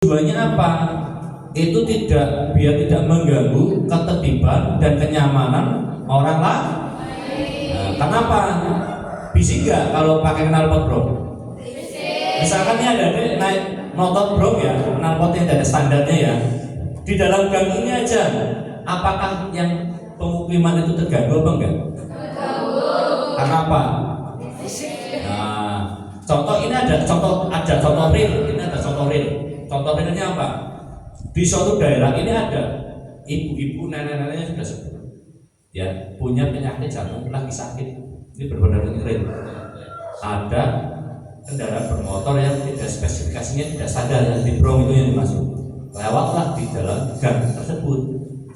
Tujuannya apa? Itu biar tidak mengganggu ketertiban dan kenyamanan orang lain. Nah, kenapa? Bisa nggak kalau pakai knalpot bro? Misalkan ini ada naik motor bro ya, knalpotnya ada standarnya ya. Di dalam gang ini aja, apakah yang pemukiman itu terganggu apa enggak? Karena apa? Nah, contoh ini ada contoh real. Ini ada contoh real. Contoh realnya apa? Di suatu daerah ini ada ibu-ibu, nenek-neneknya sudah sepuh, ya punya penyakit jantung, lagi sakit. Ini benar-benar real. Ada kendaraan bermotor yang tidak spesifikasinya tidak standar, yang di brong itu yang dimasuk. Lewatlah di dalam gang tersebut.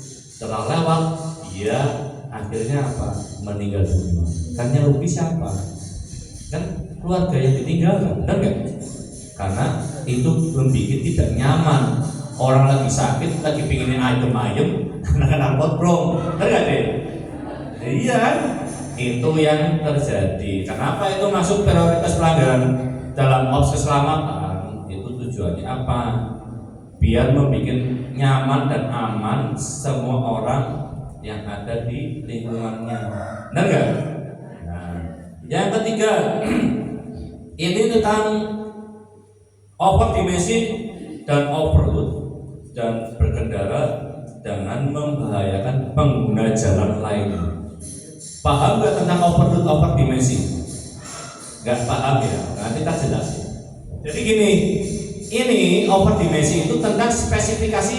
Setelah lewat, dia akhirnya apa? Meninggal dunia. Kan yang rugi siapa? Kan keluarga yang ditinggalkan, benar nggak? Karena itu membuat tidak nyaman. Orang lagi sakit, lagi pinginin ayam, kena potbrong, benar nggak deh? Iya kan? Itu yang terjadi. Kenapa itu masuk prioritas pelanggaran dalam ops keselamatan? Itu tujuannya apa? Biar membuat nyaman dan aman semua orang yang ada di lingkungannya. Benar nggak? Nah, yang ketiga, ini tentang overdimensi dan overload dan berkendara dengan membahayakan pengguna jalan lain. Paham nggak tentang overload overdimensi? Nggak paham ya? Nanti kita jelasin. Jadi gini, ini overdimensi itu tentang spesifikasi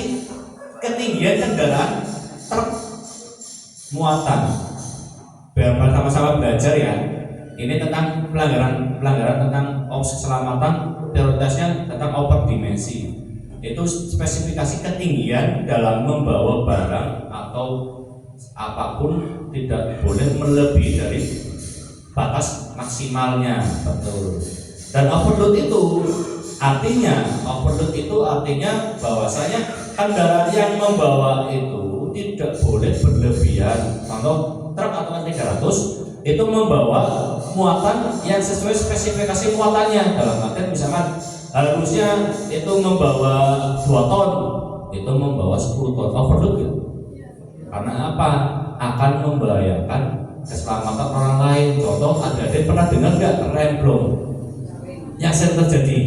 ketinggian kendaraan truk muatan. Biar sama-sama belajar ya. Ini tentang pelanggaran tentang ops keselamatan, prioritasnya tentang overdimensi. Itu spesifikasi ketinggian dalam membawa barang atau apapun tidak boleh melebihi dari batas maksimalnya, betul. Dan overload itu artinya bahwasanya kendaraan yang membawa itu tidak boleh berlebihan. Contoh truk atau 300 itu membawa muatan yang sesuai spesifikasi muatannya. Dalam artian misalkan harusnya itu membawa 2 ton, itu membawa 10 ton, overload ya. Karena apa? Akan membahayakan keselamatan orang lain. Contoh, adik-adik pernah dengar nggak remblong yang sering terjadi?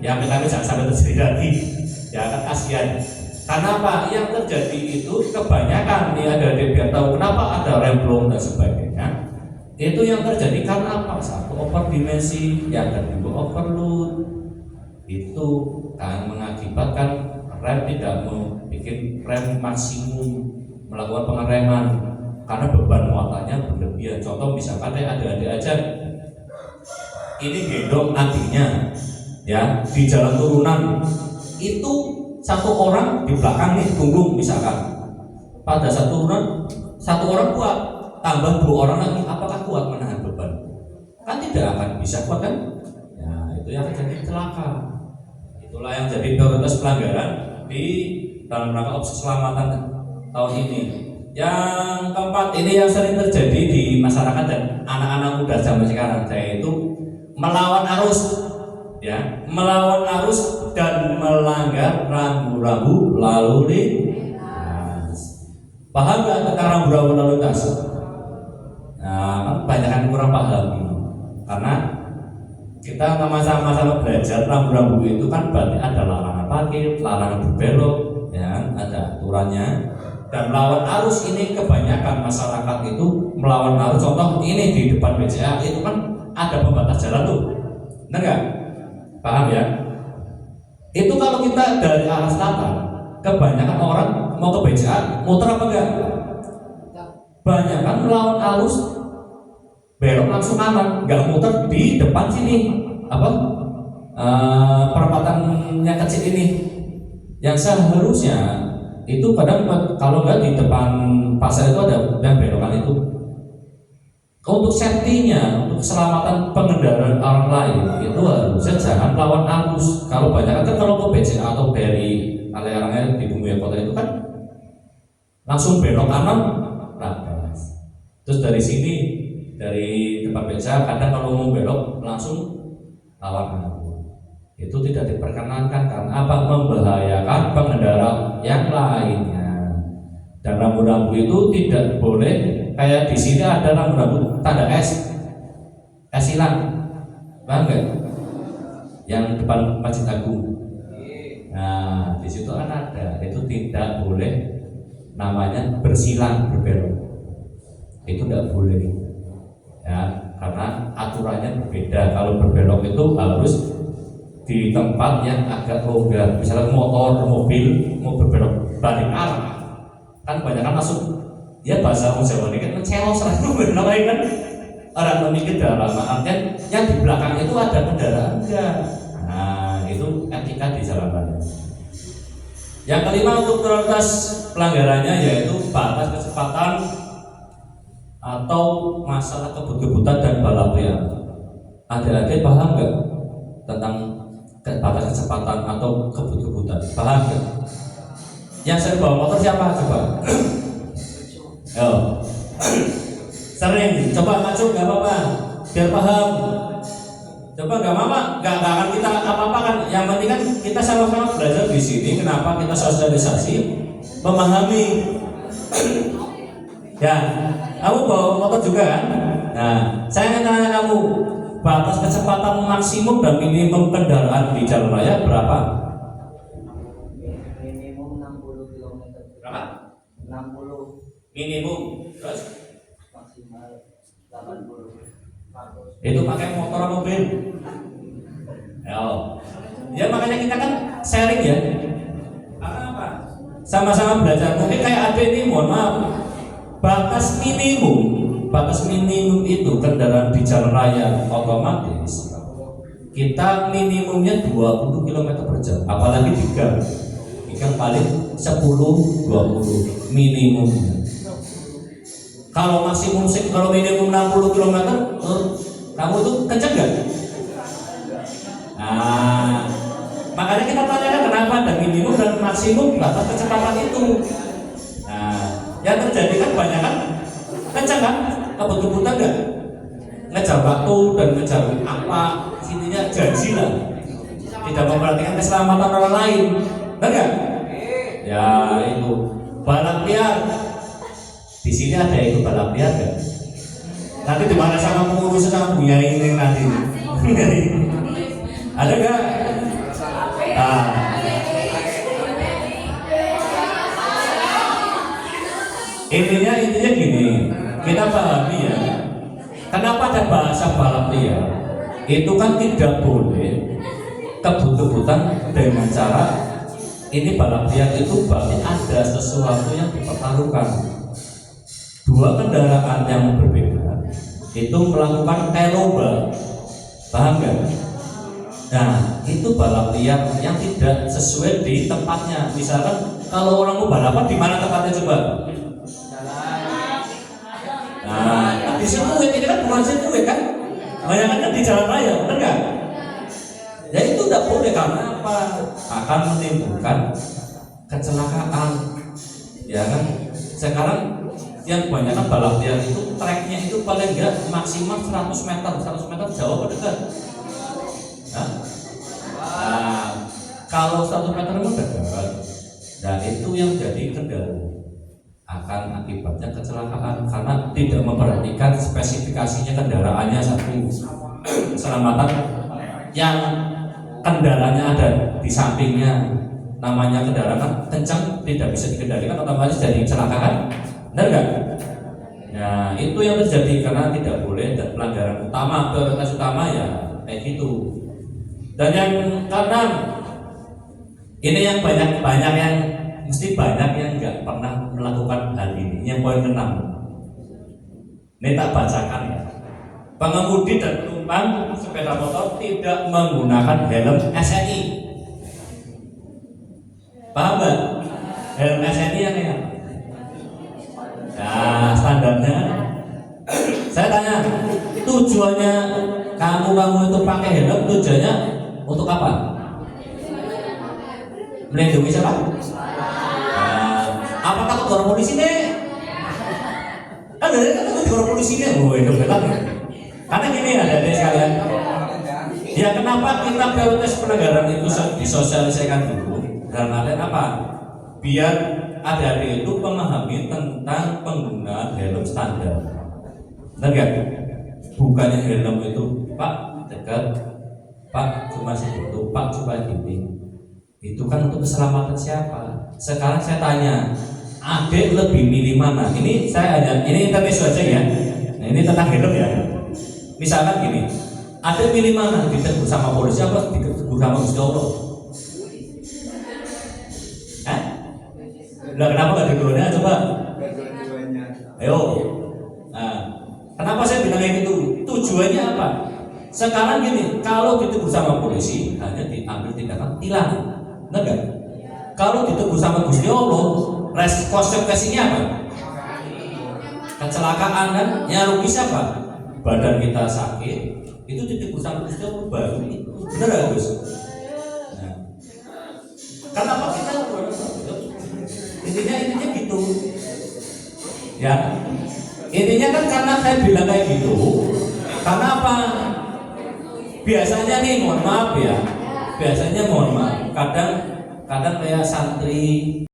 Ya, kami jangan sampai terjadi lagi. Ya kan kasihan. Karena apa? Yang terjadi itu kebanyakan nih, adik-adik biar tahu kenapa ada remblong dan sebagainya. Itu yang terjadi karena apa? Satu, overdimensi, yang kedua overload. Itu kan mengakibatkan rem tidak membuat rem maksimum, melakukan pengereman karena beban muatannya berlebihan. Contoh misalkan adik-adik aja ini gendong adiknya ya di jalan turunan, itu satu orang di belakang nih punggung misalkan, pada satu turunan satu orang kuat, tambah 2 orang lagi, apakah kuat menahan beban? Kan tidak akan bisa kuat kan? Ya itu yang terjadi celaka. Itulah yang jadi prioritas pelanggaran di dalam rangka ops keselamatan tahun ini. Yang keempat, ini yang sering terjadi di masyarakat dan anak-anak muda zaman sekarang, yaitu melawan arus, ya, melawan arus dan melanggar rambu-rambu lalu lintas. Paham nggak tentang rambu-rambu lalu lintas? Nah, banyak yang kurang paham ini. Karena kita sama-sama belajar rambu-rambu itu kan berarti ada larangan parkir, larangan berbelok, ya, ada aturannya. Dan melawan arus ini kebanyakan masyarakat itu melawan arus. Contoh ini di depan BCA itu kan ada pembatas jalan tuh, benar nggak? Paham ya? Itu kalau kita dari arah selatan, kebanyakan orang mau ke BCA muter apa enggak? Banyak kan melawan arus, belok langsung kanan, nggak muter di depan sini apa perempatannya kecil ini, yang seharusnya itu kadang kalau nggak di depan pasar itu ada yang belokan itu untuk safety-nya, untuk keselamatan pengendara orang lain itu harusnya jangan lawan arus. Kalau banyak kan kalau ke BCA atau dari area-area di Bumi Kota itu kan langsung belok kanan, terus dari sini dari depan BCA kadang kalau mau belok langsung lawan arus. itu tidak diperkenankan karena apa? Membahayakan pengendara yang lainnya. Dan rambu-rambu itu tidak boleh kayak di sini ada rambu-rambu tanda S silang, paham nggak? Yang depan Masjid Agung. Nah, di situ kan ada, itu tidak boleh, namanya bersilang berbelok. Itu tidak boleh, ya, karena aturannya berbeda. Kalau berbelok itu harus di tempat yang agak longgar. Misalnya motor, mobil mau berbelok balik arah, kan banyak kan masuk, ya bahasa Jawa ini kan mencelos namanya kan orang memikir dalam artian yang di belakang itu ada kendaraan enggak. Nah, itu etika di jalan raya. Yang kelima untuk prioritas pelanggarannya yaitu batas kecepatan atau masalah kebut-kebutan dan balap liar. Adik-adik paham nggak tentang batas kecepatan atau kebut-kebutan? Paham nggak? Yang sering bawa motor siapa coba? Yo. Sering, coba maju nggak apa-apa, biar paham. Coba nggak apa-apa, nggak akan kita apa-apa kan. Yang penting kan kita sama-sama belajar di sini. Kenapa kita sosialisasi, memahami. Ya, kamu bawa motor juga kan? Nah, saya ingin tanya kamu, batas kecepatan maksimum dan minimum kendaraan di jalan raya berapa? Minimum 60 km. Berapa? 60. Minimum, terus? Maksimal 80. Itu pakai motor atau mobil? Ya makanya kita kan sharing ya. Karena apa? Sama-sama belajar. Mungkin kayak adik ini, mohon maaf, batas minimum itu kendaraan di jalan raya otomatis kita minimumnya 20 km per jam, apalagi di gang paling 10-20 minimumnya. Kalau minimum 60 km, kamu tuh kenceng gak? Nah, makanya kita tanyakan kenapa ada minimum dan maksimum batas kecepatan itu. Nah, yang terjadi kan banyak kan kenceng kan, kebut-kebutan gak? Ngejar waktu dan ngejar apa, intinya janji lah, tidak memperhatikan keselamatan orang lain, benar gak? Ya itu balap liar. Di sini ada itu balap liar gak? Nanti dimana sama pengurus sama Bu Yai ini nanti? Ada gak? Nah, intinya gini, kita pahami ya. Kenapa ada bahasa balap liar? Itu kan tidak boleh kebut-kebutan dengan cara ini balap liar itu berarti ada sesuatu yang dipertaruhkan. Dua kendaraan yang berbeda itu melakukan kayak lomba, paham nggak? Nah, itu balap liar yang tidak sesuai di tempatnya. Misalkan kalau orang mau balapan di mana tempatnya coba? Nah, di sirkuit ini kan bukan sirkuit kan? Banyak kan di jalan raya, benar nggak? Ya itu tidak boleh karena apa? Akan menimbulkan kecelakaan, ya kan? Sekarang yang kebanyakan balap liar itu treknya itu paling enggak maksimal 100 meter jauh apa dekat? Nah, kalau 100 meter itu dekat, dan itu yang jadi kendala akan akibatnya kecelakaan karena tidak memperhatikan spesifikasinya kendaraannya. Satu, keselamatan yang kendaraannya ada di sampingnya, namanya kendaraan kencang tidak bisa dikendalikan, otomatis jadi kecelakaan. Benar nggak? Nah, itu yang terjadi karena tidak boleh, dan pelanggaran utama, prioritas utama ya kayak gitu. Dan yang keenam, ini yang banyak yang mesti banyak yang nggak pernah melakukan hal ini. Yang poin keenam, ini tak bacakan ya. Pengemudi dan penumpang sepeda motor tidak menggunakan helm SNI. Paham nggak? Helm SNI yang ya? Nah, standarnya saya tanya, tujuannya kamu itu pakai helm, tujuannya untuk apa? Melindungi siapa? Nah, apa takut orang polisi deh? Ada kan takut orang polisi deh? Oh, itu betul. Karena gini ada sekalian. Ya kenapa kita prioritas pelanggaran itu disosialisasikan dulu? Karena ada apa? Biar adik-adik itu memahami tentang penggunaan helm standar. Benar nggak? Bukannya helm itu Pak dekat, Pak cuma segitu, Pak cuma gini. Itu kan untuk keselamatan siapa? Sekarang saya tanya, adik lebih milih mana? Ini saya hanya, ini intermezzo aja ya. Nah, ini tentang helm ya. Misalkan gini, adik milih mana? Ditegur sama polisi apa ditegur sama Gusti Allah? Hah? Lah kenapa nggak ditegur-nya? Coba. Dua-duanya. Ayo. Nah, kenapa saya bilang kayak gitu? Tujuannya apa? Sekarang gini, kalau ditegur sama polisi hanya diambil tindakan tilang, benar nggak? Kalau ditegur sama Gusti Allah, konsekuensinya apa? Kecelakaan kan? Yang rugi siapa? Badan kita sakit, itu ditegur sama Gusti Allah baru itu, benar nggak Gus? Nah, kenapa kita intinya gitu, ya? Intinya kan karena saya bilang kayak gitu, karena apa? Biasanya nih, mohon maaf ya, kadang kayak santri